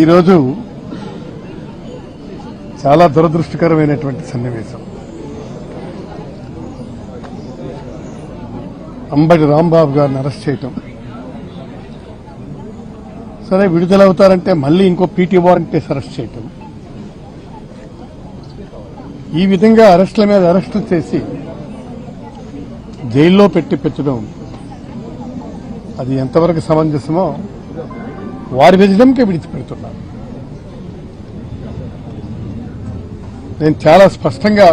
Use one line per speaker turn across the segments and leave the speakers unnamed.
ఈరోజు చాలా దురదృష్టకరమైనటువంటి సన్నివేశం. అంబటి రాంబాబు గారిని అరెస్ట్ చేయటం, సరే విడుదలవుతారంటే మళ్ళీ ఇంకో పీటీ వారెంట్ అరెస్ట్ చేయటం, ఈ విధంగా అరెస్టుల మీద అరెస్టులు చేసి జైల్లో పెట్టడం అది ఎంతవరకు సమంజసమో వారి విజయంకే విడిచిపెడుతున్నారు. నేను చాలా స్పష్టంగా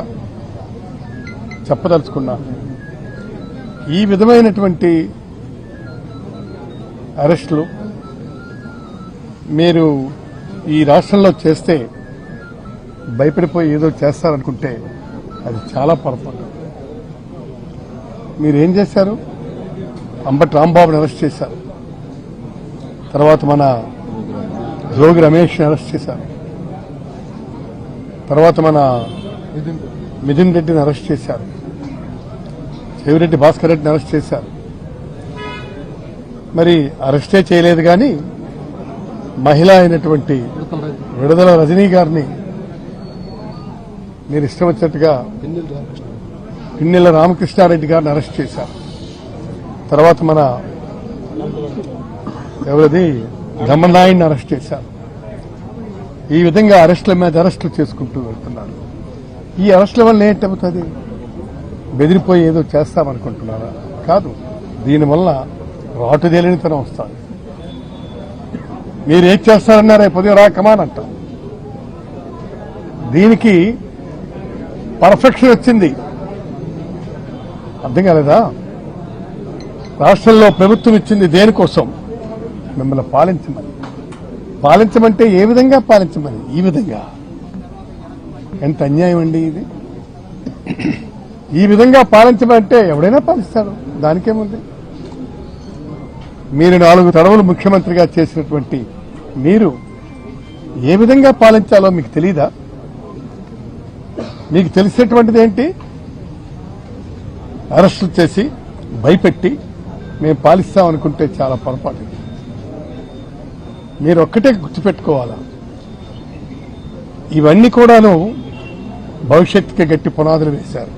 చెప్పదలుచుకున్నాను, ఈ విధమైనటువంటి అరెస్టులు మీరు ఈ రాష్ట్రంలో చేస్తే భయపడిపోయి ఏదో చేస్తారనుకుంటే అది చాలా పొరపాటు. మీరేం చేశారు? అంబటి రాంబాబుని అరెస్ట్ చేశారు, తర్వాత మన జోగి రమేష్ని అరెస్ట్ చేశారు, తర్వాత మన మిథున్ రెడ్డిని అరెస్ట్ చేశారు, చెవిరెడ్డి భాస్కర్ రెడ్డిని అరెస్ట్ చేశారు. మరి అరెస్టే చేయలేదు కానీ మహిళ అయినటువంటి విడుదల రజనీ గారిని మీరు ఇష్టం వచ్చినట్టుగా పిన్నెల రామకృష్ణారెడ్డి గారిని అరెస్ట్ చేశారు. తర్వాత మన ఎవరిది దమ్మనాయుడిని అరెస్ట్ చేశారు. ఈ విధంగా అరెస్టుల మీద అరెస్టులు చేసుకుంటూ వెళ్తున్నారు. ఈ అరెస్టుల వల్ల ఏంటవుతుంది? బెదిరిపోయి ఏదో చేస్తామనుకుంటున్నారా? కాదు, దీనివల్ల రాటుదేలినితనం వస్తుంది. మీరు ఏం చేస్తారన్నారా? పొద్దున రా కమాన్ అంటాం. దీనికి పర్ఫెక్షన్ వచ్చింది, అర్థం కాలేదా? రాష్ట్రంలో ప్రభుత్వం ఇచ్చింది దేనికోసం? మిమ్మల్ని పాలించమని. పాలించమంటే ఏ విధంగా పాలించమని? ఈ విధంగా. ఎంత అన్యాయం అండి ఇది! ఈ విధంగా పాలించమంటే ఎవడైనా పాలిస్తాడు, దానికేముంది? మీరు 4 తడవలు ముఖ్యమంత్రిగా చేసినటువంటి మీరు ఏ విధంగా పాలించాలో మీకు తెలీదా? మీకు తెలిసినటువంటిది ఏంటి? అరెస్టులు చేసి భయపెట్టి మేము పాలిస్తామనుకుంటే చాలా పొరపాటు. మీరు ఒక్కటే గుర్తుపెట్టుకోవాలా, ఇవన్నీ కూడాను భవిష్యత్తుకి గట్టి పునాదులు వేశారు.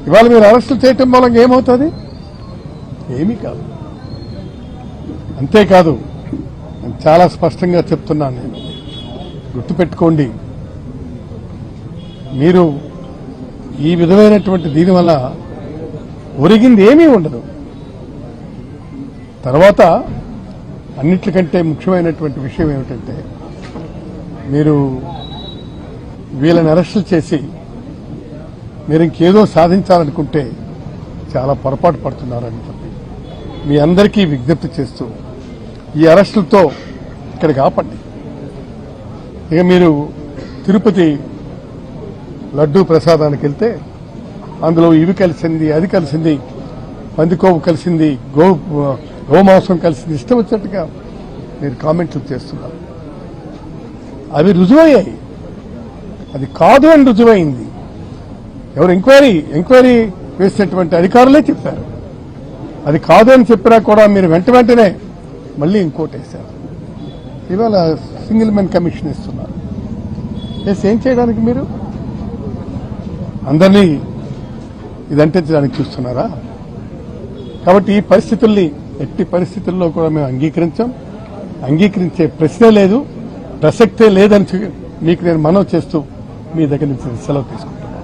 ఇవాళ మీరు అరెస్టులు చేయటం మూలంగా ఏమవుతుంది? ఏమీ కాదు. అంతేకాదు, నేను చాలా స్పష్టంగా చెప్తున్నాను, నేను గుర్తుపెట్టుకోండి, మీరు ఈ విధమైనటువంటి దీనివల్ల ఒరిగింది ఏమీ ఉండదు. తర్వాత అన్నిటికంటే ముఖ్యమైనటువంటి విషయం ఏమిటంటే, మీరు వీళ్ళని అరెస్టులు చేసి మీరు ఇంకేదో సాధించాలనుకుంటే చాలా పొరపాటు పడుతున్నారని చెప్పి మీ అందరికీ విజ్ఞప్తి చేస్తూ ఈ అరెస్టులతో ఇక్కడికి ఆపండి. ఇక మీరు తిరుపతి లడ్డూ ప్రసాదానికి వెళ్తే అందులో ఇవి కలిసింది, అది కలిసింది, పందికోవు కలిసింది, గోమాంసం కలిసింది, ఇష్టం వచ్చినట్టుగా మీరు కామెంట్లు చేస్తున్నారు. అవి రుజువయ్యాయి, అది కాదు అని రుజువైంది. ఎవరు ఎంక్వైరీ వేసినటువంటి అధికారులే చెప్పారు. అది కాదు అని చెప్పినా కూడా మీరు వెంటనే మళ్ళీ ఇంకోటి వేశారు. ఇవాళ సింగిల్ మెన్ కమిషన్ ఇస్తున్నారు. ఏం చేయడానికి మీరు అందరినీ ఇదంటించడానికి చూస్తున్నారా? కాబట్టి ఈ పరిస్థితుల్ని ఎట్టి పరిస్థితుల్లో కూడా మేము అంగీకరించే ప్రశ్నే లేదు, ప్రసక్తే లేదని మీకు నేను మనవి చేస్తూ మీ దగ్గర నుంచి సెలవు తీసుకుంటాను.